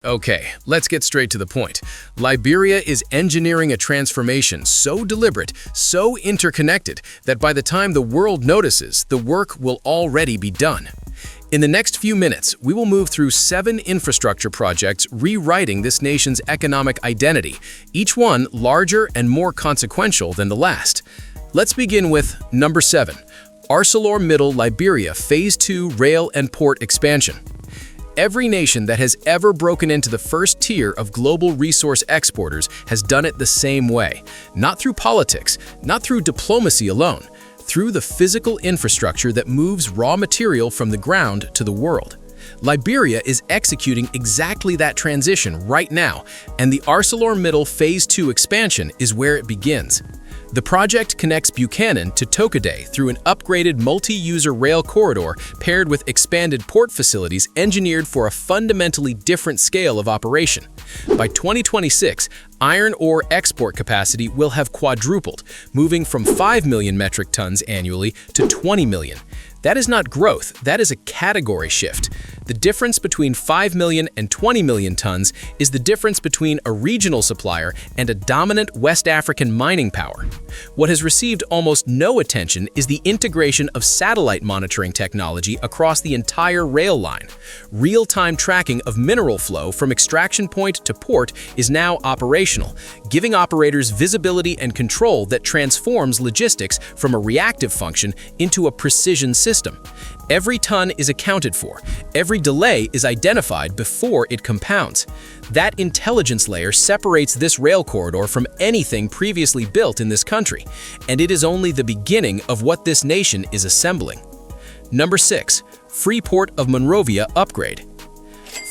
Okay, let's get straight to the point. Liberia is engineering a transformation so deliberate, so interconnected, that by the time the world notices, the work will already be done. In the next few minutes, we will move through 7 infrastructure projects rewriting this nation's economic identity, each one larger and more consequential than the last. Let's begin with number 7, ArcelorMittal Liberia Phase 2 Rail and Port Expansion. Every nation that has ever broken into the first tier of global resource exporters has done it the same way, not through politics, not through diplomacy alone, through the physical infrastructure that moves raw material from the ground to the world. Liberia is executing exactly that transition right now, and the ArcelorMittal Phase 2 expansion is where it begins. The project connects Buchanan to Tokode through an upgraded multi-user rail corridor paired with expanded port facilities engineered for a fundamentally different scale of operation. By 2026, iron ore export capacity will have quadrupled, moving from 5 million metric tons annually to 20 million. That is not growth, that is a category shift. The difference between 5 million and 20 million tons is the difference between a regional supplier and a dominant West African mining power. What has received almost no attention is the integration of satellite monitoring technology across the entire rail line. Real-time tracking of mineral flow from extraction point to port is now operational, giving operators visibility and control that transforms logistics from a reactive function into a precision system. Every ton is accounted for. Every delay is identified before it compounds. That intelligence layer separates this rail corridor from anything previously built in this country, and it is only the beginning of what this nation is assembling. Number 6, Freeport of Monrovia upgrade.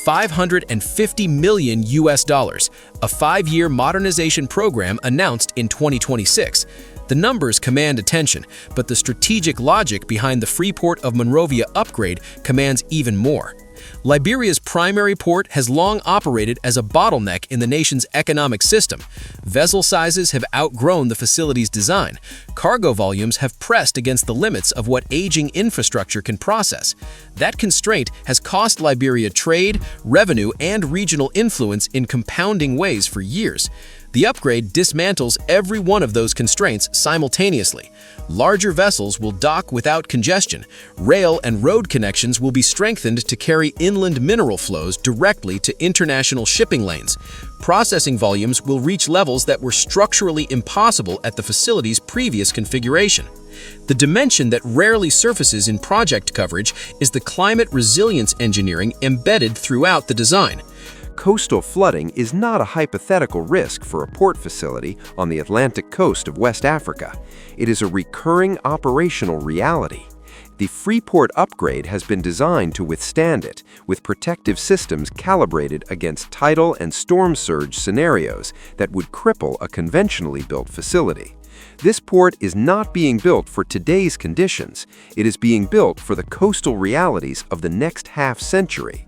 $550 million, a 5-year modernization program announced in 2026. The numbers command attention, but the strategic logic behind the Freeport of Monrovia upgrade commands even more. Liberia's primary port has long operated as a bottleneck in the nation's economic system. Vessel sizes have outgrown the facility's design. Cargo volumes have pressed against the limits of what aging infrastructure can process. That constraint has cost Liberia trade, revenue, and regional influence in compounding ways for years. The upgrade dismantles every one of those constraints simultaneously. Larger vessels will dock without congestion. Rail and road connections will be strengthened to carry inland mineral flows directly to international shipping lanes. Processing volumes will reach levels that were structurally impossible at the facility's previous configuration. The dimension that rarely surfaces in project coverage is the climate resilience engineering embedded throughout the design. Coastal flooding is not a hypothetical risk for a port facility on the Atlantic coast of West Africa. It is a recurring operational reality. The Freeport upgrade has been designed to withstand it, with protective systems calibrated against tidal and storm surge scenarios that would cripple a conventionally built facility. This port is not being built for today's conditions. It is being built for the coastal realities of the next half-century.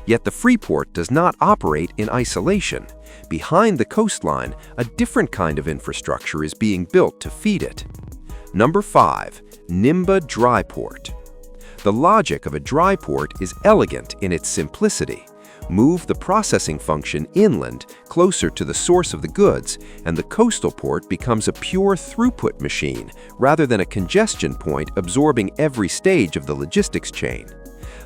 Yet the Freeport does not operate in isolation. Behind the coastline, a different kind of infrastructure is being built to feed it. Number 5, Nimba dryport. The logic of a dryport is elegant in its simplicity. Move the processing function inland, closer to the source of the goods, and the coastal port becomes a pure throughput machine rather than a congestion point absorbing every stage of the logistics chain.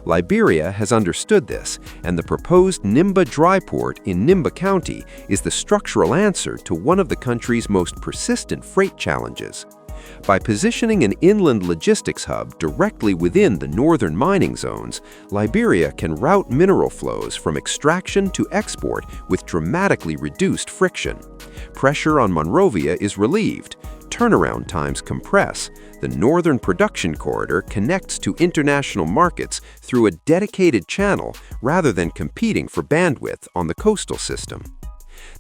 Liberia has understood this, and the proposed Nimba dryport in Nimba County is the structural answer to one of the country's most persistent freight challenges. By positioning an inland logistics hub directly within the northern mining zones, Liberia can route mineral flows from extraction to export with dramatically reduced friction. Pressure on Monrovia is relieved, turnaround times compress, the northern production corridor connects to international markets through a dedicated channel rather than competing for bandwidth on the coastal system.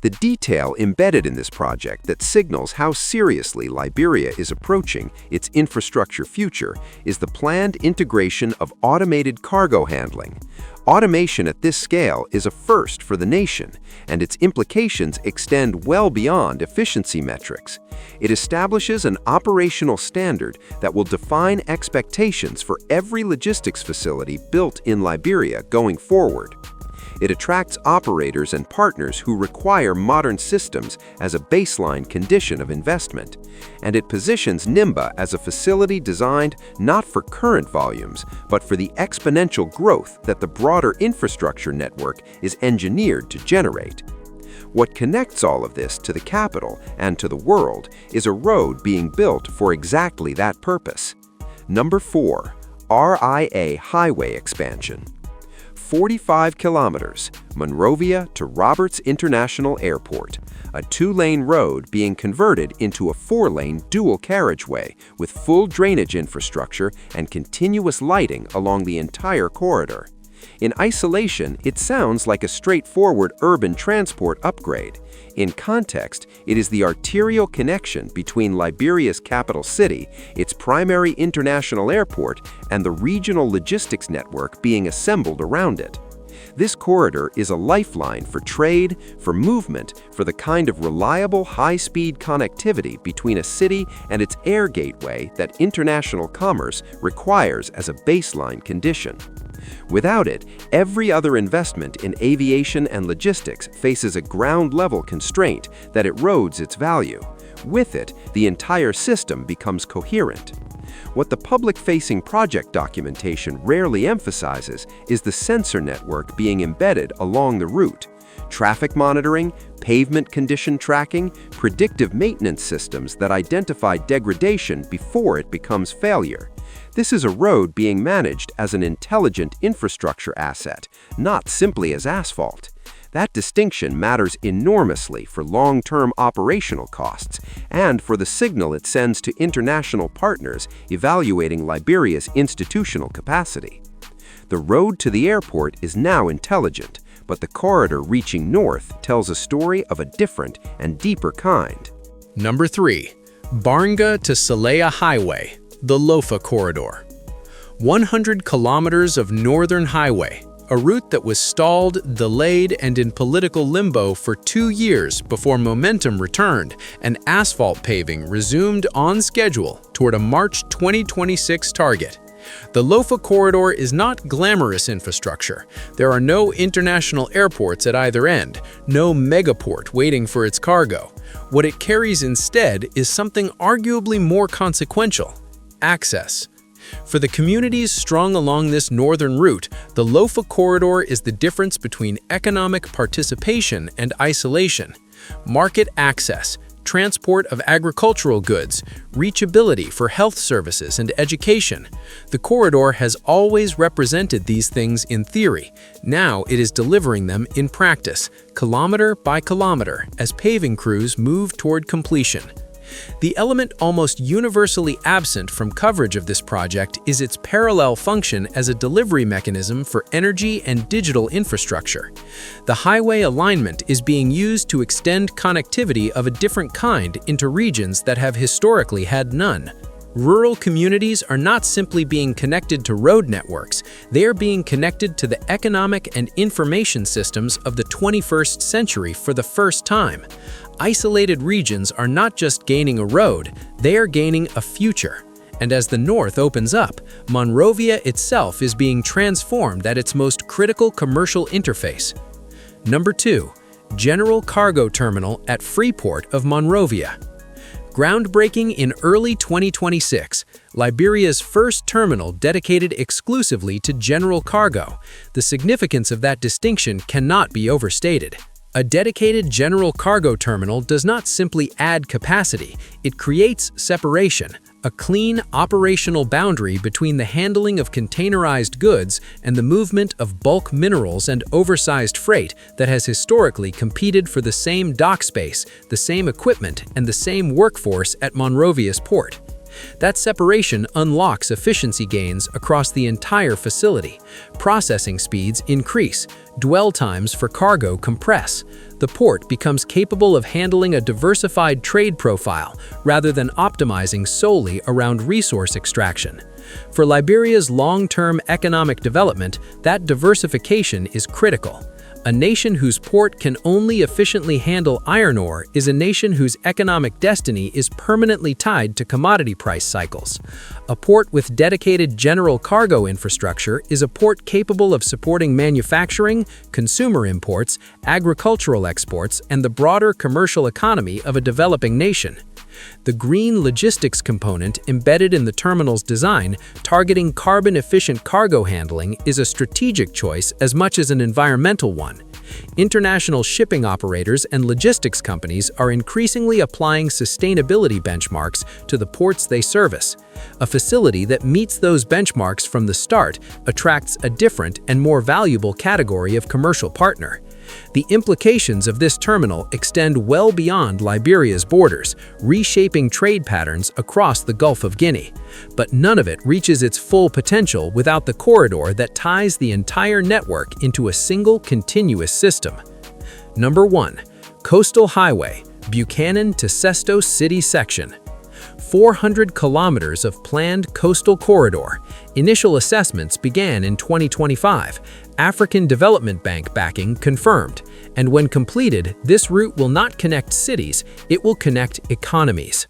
The detail embedded in this project that signals how seriously Liberia is approaching its infrastructure future is the planned integration of automated cargo handling. Automation at this scale is a first for the nation, and its implications extend well beyond efficiency metrics. It establishes an operational standard that will define expectations for every logistics facility built in Liberia going forward. It attracts operators and partners who require modern systems as a baseline condition of investment. And it positions Nimba as a facility designed not for current volumes, but for the exponential growth that the broader infrastructure network is engineered to generate. What connects all of this to the capital and to the world is a road being built for exactly that purpose. Number 4. RIA Highway Expansion. 45 kilometers, Monrovia to Roberts International Airport, a 2-lane road being converted into a 4-lane dual carriageway with full drainage infrastructure and continuous lighting along the entire corridor. In isolation, it sounds like a straightforward urban transport upgrade. In context, it is the arterial connection between Liberia's capital city, its primary international airport, and the regional logistics network being assembled around it. This corridor is a lifeline for trade, for movement, for the kind of reliable high-speed connectivity between a city and its air gateway that international commerce requires as a baseline condition. Without it, every other investment in aviation and logistics faces a ground-level constraint that erodes its value. With it, the entire system becomes coherent. What the public-facing project documentation rarely emphasizes is the sensor network being embedded along the route. Traffic monitoring, pavement condition tracking, predictive maintenance systems that identify degradation before it becomes failure. This is a road being managed as an intelligent infrastructure asset, not simply as asphalt. That distinction matters enormously for long-term operational costs and for the signal it sends to international partners evaluating Liberia's institutional capacity. The road to the airport is now intelligent, but the corridor reaching north tells a story of a different and deeper kind. Number 3. Barnga to Salea Highway, the Lofa Corridor. 100 kilometers of northern highway, a route that was stalled, delayed, and in political limbo for 2 years before momentum returned and asphalt paving resumed on schedule toward a March 2026 target. The Lofa Corridor is not glamorous infrastructure. There are no international airports at either end, no megaport waiting for its cargo. What it carries instead is something arguably more consequential: access. For the communities strung along this northern route, the Lofa Corridor is the difference between economic participation and isolation. Market access, transport of agricultural goods, reachability for health services and education. The corridor has always represented these things in theory. Now it is delivering them in practice, kilometer by kilometer, as paving crews move toward completion. The element almost universally absent from coverage of this project is its parallel function as a delivery mechanism for energy and digital infrastructure. The highway alignment is being used to extend connectivity of a different kind into regions that have historically had none. Rural communities are not simply being connected to road networks, they are being connected to the economic and information systems of the 21st century for the first time. Isolated regions are not just gaining a road, they are gaining a future. And as the north opens up, Monrovia itself is being transformed at its most critical commercial interface. Number 2. General Cargo Terminal at Freeport of Monrovia. Groundbreaking in early 2026, Liberia's first terminal dedicated exclusively to general cargo. The significance of that distinction cannot be overstated. A dedicated general cargo terminal does not simply add capacity, it creates separation, a clean operational boundary between the handling of containerized goods and the movement of bulk minerals and oversized freight that has historically competed for the same dock space, the same equipment, and the same workforce at Monrovia's port. That separation unlocks efficiency gains across the entire facility. Processing speeds increase, dwell times for cargo compress. The port becomes capable of handling a diversified trade profile rather than optimizing solely around resource extraction. For Liberia's long-term economic development, that diversification is critical. A nation whose port can only efficiently handle iron ore is a nation whose economic destiny is permanently tied to commodity price cycles. A port with dedicated general cargo infrastructure is a port capable of supporting manufacturing, consumer imports, agricultural exports, and the broader commercial economy of a developing nation. The green logistics component embedded in the terminal's design, targeting carbon-efficient cargo handling, is a strategic choice as much as an environmental one. International shipping operators and logistics companies are increasingly applying sustainability benchmarks to the ports they service. A facility that meets those benchmarks from the start attracts a different and more valuable category of commercial partner. The implications of this terminal extend well beyond Liberia's borders, reshaping trade patterns across the Gulf of Guinea. But none of it reaches its full potential without the corridor that ties the entire network into a single continuous system. Number 1. Coastal Highway, Buchanan to Sesto City Section. 400 kilometers of planned coastal corridor. Initial assessments began in 2025. African Development Bank backing confirmed. And when completed, this route will not connect cities, it will connect economies.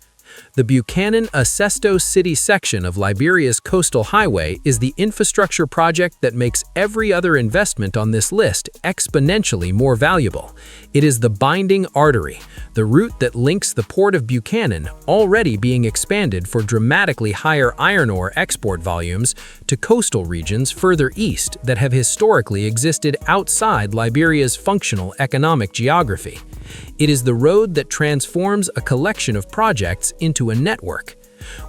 The Buchanan-Sesto City section of Liberia's coastal highway is the infrastructure project that makes every other investment on this list exponentially more valuable. It is the binding artery, the route that links the port of Buchanan, already being expanded for dramatically higher iron ore export volumes, to coastal regions further east that have historically existed outside Liberia's functional economic geography. It is the road that transforms a collection of projects into a network.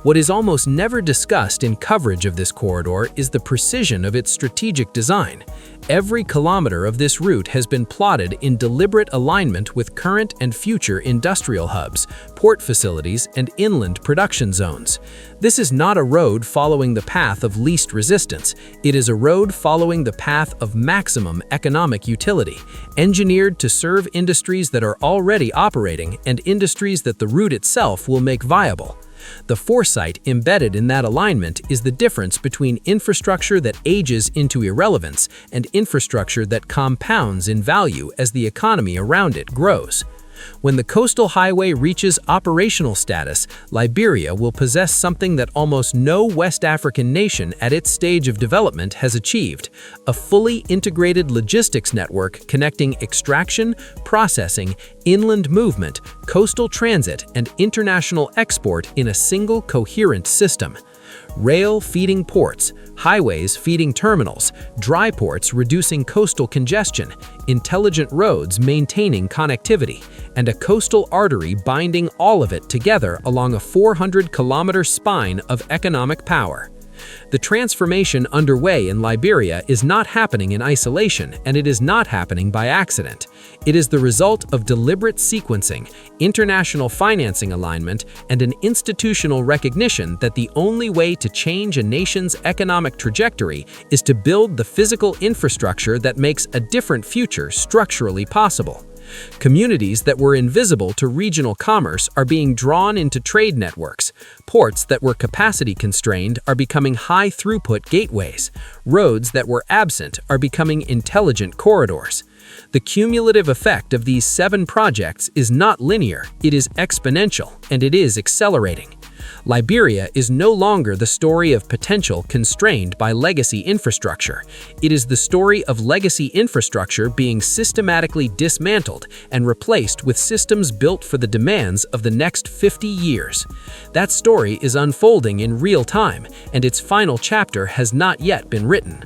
What is almost never discussed in coverage of this corridor is the precision of its strategic design. Every kilometer of this route has been plotted in deliberate alignment with current and future industrial hubs, port facilities, and inland production zones. This is not a road following the path of least resistance. It is a road following the path of maximum economic utility, engineered to serve industries that are already operating and industries that the route itself will make viable. The foresight embedded in that alignment is the difference between infrastructure that ages into irrelevance and infrastructure that compounds in value as the economy around it grows. When the coastal highway reaches operational status, Liberia will possess something that almost no West African nation at its stage of development has achieved: a fully integrated logistics network connecting extraction, processing, inland movement, coastal transit, and international export in a single coherent system. Rail feeding ports, highways feeding terminals, dryports reducing coastal congestion, intelligent roads maintaining connectivity, and a coastal artery binding all of it together along a 400-kilometer spine of economic power. The transformation underway in Liberia is not happening in isolation, and it is not happening by accident. It is the result of deliberate sequencing, international financing alignment, and an institutional recognition that the only way to change a nation's economic trajectory is to build the physical infrastructure that makes a different future structurally possible. Communities that were invisible to regional commerce are being drawn into trade networks. Ports that were capacity constrained are becoming high-throughput gateways. Roads that were absent are becoming intelligent corridors. The cumulative effect of these 7 projects is not linear, it is exponential, and it is accelerating. Liberia is no longer the story of potential constrained by legacy infrastructure. It is the story of legacy infrastructure being systematically dismantled and replaced with systems built for the demands of the next 50 years. That story is unfolding in real time, and its final chapter has not yet been written.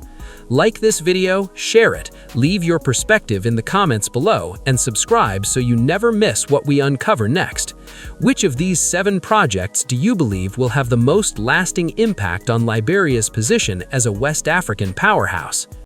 Like this video, share it, leave your perspective in the comments below, and subscribe so you never miss what we uncover next. Which of these 7 projects do you believe will have the most lasting impact on Liberia's position as a West African powerhouse?